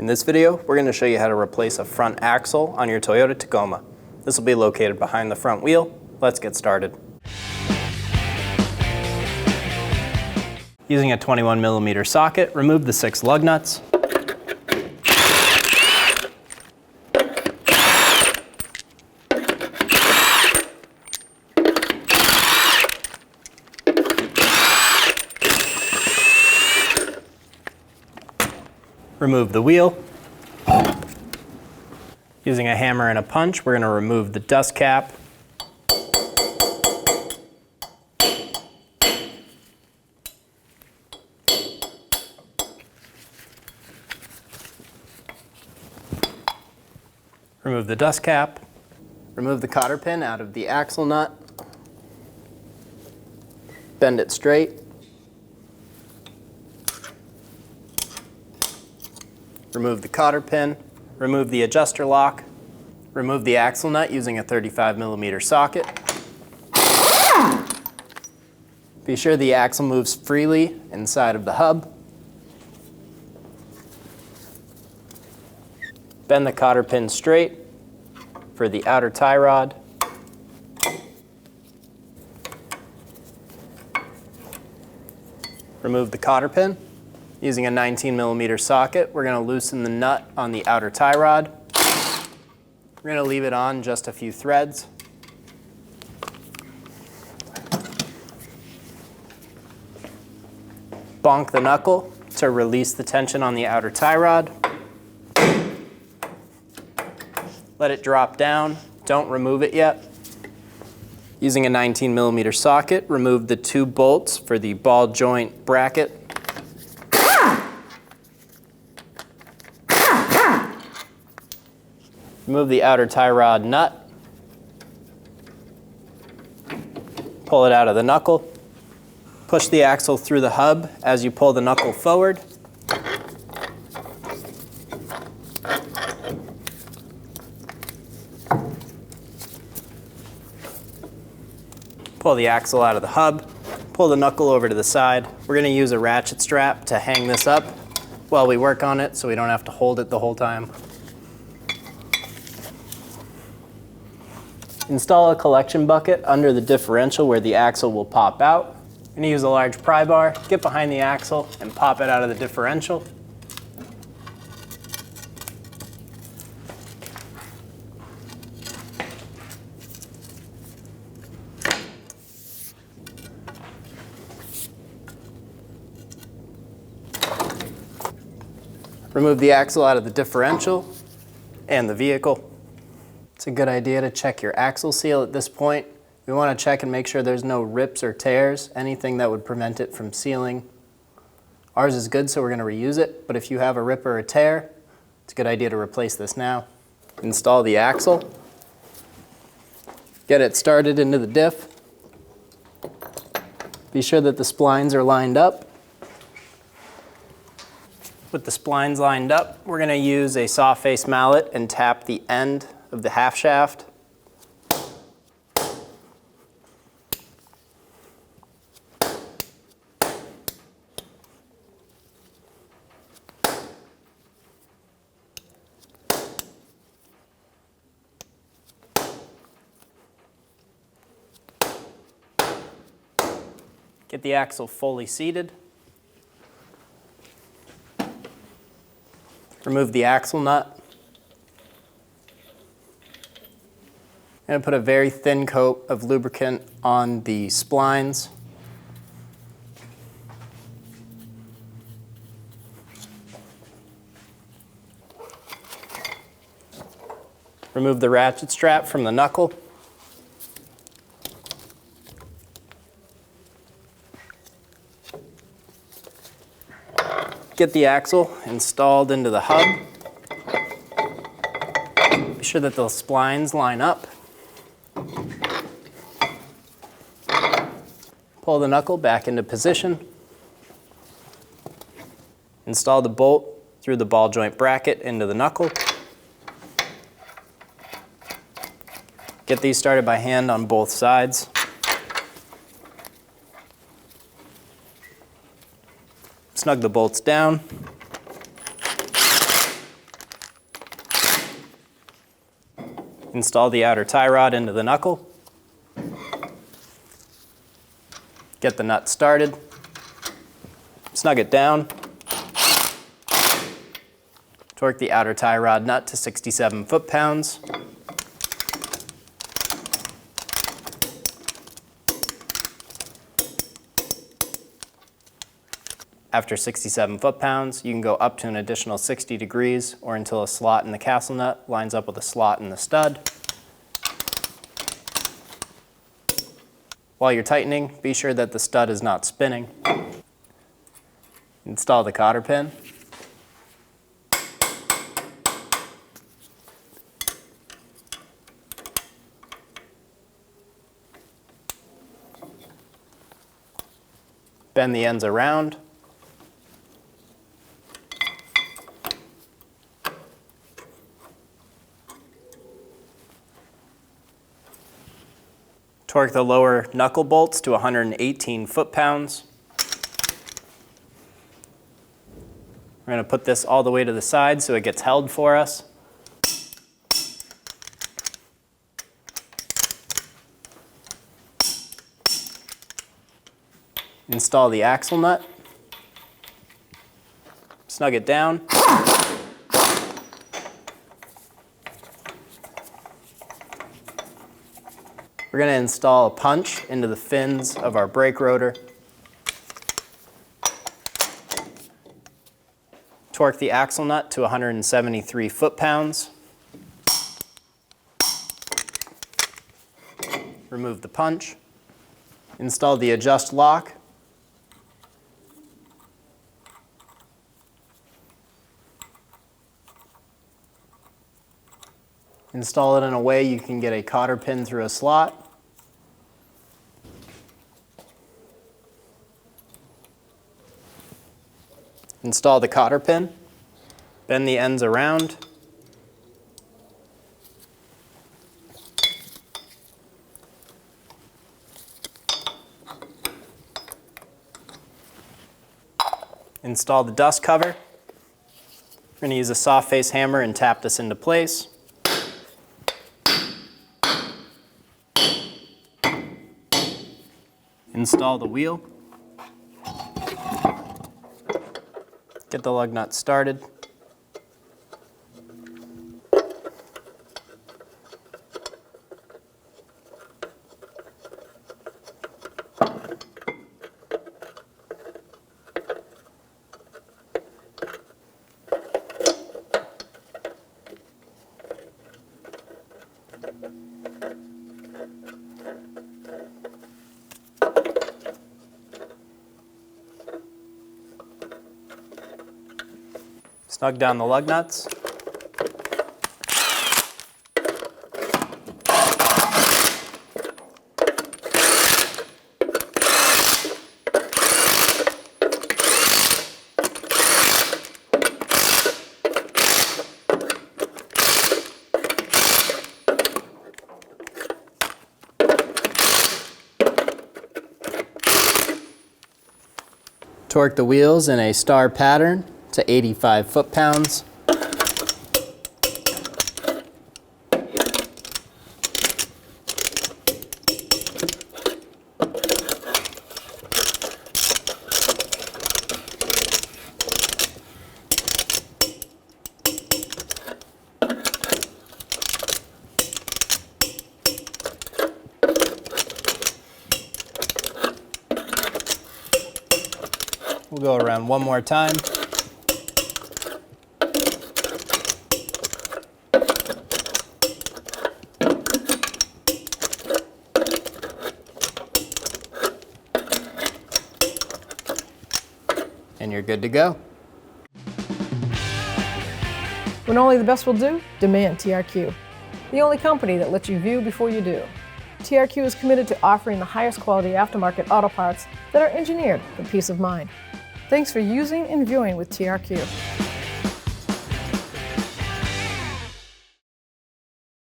In this video, we're going to show you how to replace a front axle on your Toyota Tacoma. This will be located behind the front wheel. Let's get started. Using a 21mm socket, remove the 6 lug nuts. Remove the wheel. Using a hammer and a punch, we're going to remove the dust cap. Remove the dust cap. Remove the cotter pin out of the axle nut. Bend it straight. Remove the cotter pin, remove the adjuster lock, remove the axle nut using a 35mm socket. Be sure the axle moves freely inside of the hub. Bend the cotter pin straight for the outer tie rod. Remove the cotter pin. Using a 19mm socket, we're going to loosen the nut on the outer tie rod. We're going to leave it on just a few threads. Bonk the knuckle to release the tension on the outer tie rod. Let it drop down. Don't remove it yet. Using a 19mm socket, remove the 2 bolts for the ball joint bracket. Remove the outer tie rod nut. Pull it out of the knuckle. Push the axle through the hub as you pull the knuckle forward. Pull the axle out of the hub. Pull the knuckle over to the side. We're going to use a ratchet strap to hang this up while we work on it so we don't have to hold it the whole time. Install a collection bucket under the differential where the axle will pop out. You're going to use a large pry bar, get behind the axle, and pop it out of the differential. Remove the axle out of the differential and the vehicle. It's a good idea to check your axle seal at this point. We want to check and make sure there's no rips or tears, anything that would prevent it from sealing. Ours is good, so we're going to reuse it, but if you have a rip or a tear, it's a good idea to replace this now. Install the axle. Get it started into the diff. Be sure that the splines are lined up. With the splines lined up, we're going to use a saw face mallet and tap the end of the half shaft. Get the axle fully seated. Remove the axle nut. I'm going to put a very thin coat of lubricant on the splines. Remove the ratchet strap from the knuckle. Get the axle installed into the hub. Be sure that the splines line up. Pull the knuckle back into position. Install the bolt through the ball joint bracket into the knuckle. Get these started by hand on both sides. Snug the bolts down. Install the outer tie rod into the knuckle. Get the nut started. Snug it down. Torque the outer tie rod nut to 67 foot-pounds. After 67 foot-pounds, you can go up to an additional 60 degrees or until a slot in the castle nut lines up with a slot in the stud. While you're tightening, be sure that the stud is not spinning. Install the cotter pin. Bend the ends around. Torque the lower knuckle bolts to 118 foot-pounds. We're going to put this all the way to the side so it gets held for us. Install the axle nut. Snug it down. We're going to install a punch into the fins of our brake rotor. Torque the axle nut to 173 foot-pounds. Remove the punch. Install the adjust lock. Install it in a way you can get a cotter pin through a slot. Install the cotter pin. Bend the ends around. Install the dust cover. We're going to use a soft face hammer and tap this into place. Install the wheel. Get the lug nut started. Snug down the lug nuts. Torque the wheels in a star pattern to 85 foot-pounds. We'll go around one more time. And you're good to go. When only the best will do, demand TRQ. The only company that lets you view before you do. TRQ is committed to offering the highest quality aftermarket auto parts that are engineered for peace of mind. Thanks for using and viewing with TRQ.